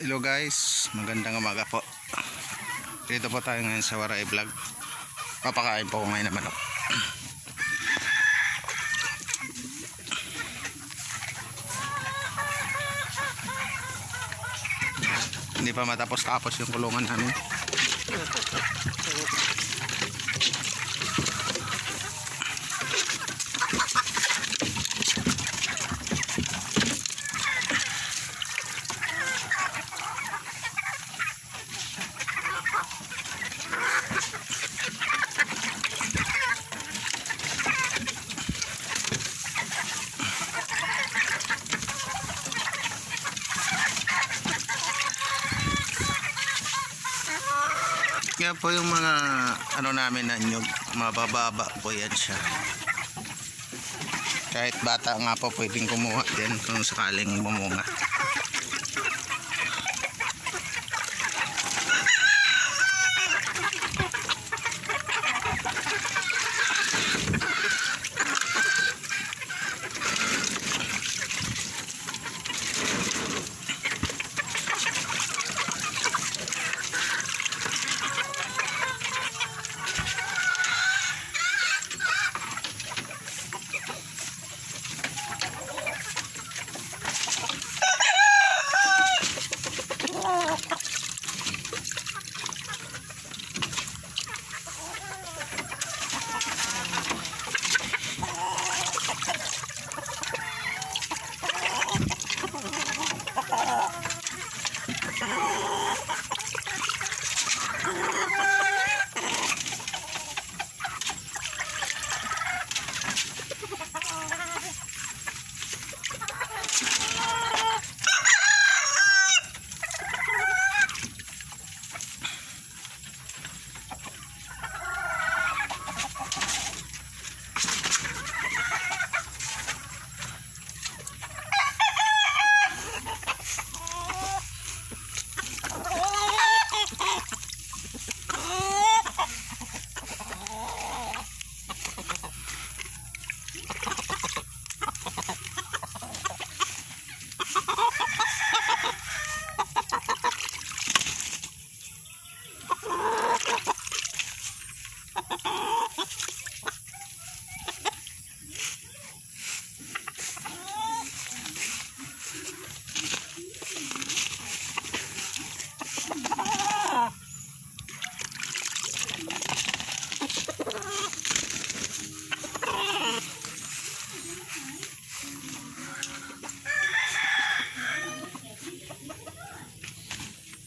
Hello guys, magandang umaga po. Dito po tayo ngayon sa Waray Vlog. Papakain po ko ngayon ng manok. Hindi pa matapos-tapos yung kulungan namin. Kaya po yung mga ano namin na nyug, mabababa po yan siya. Kahit bata nga po pwedeng kumuha din kung sakaling bumunga.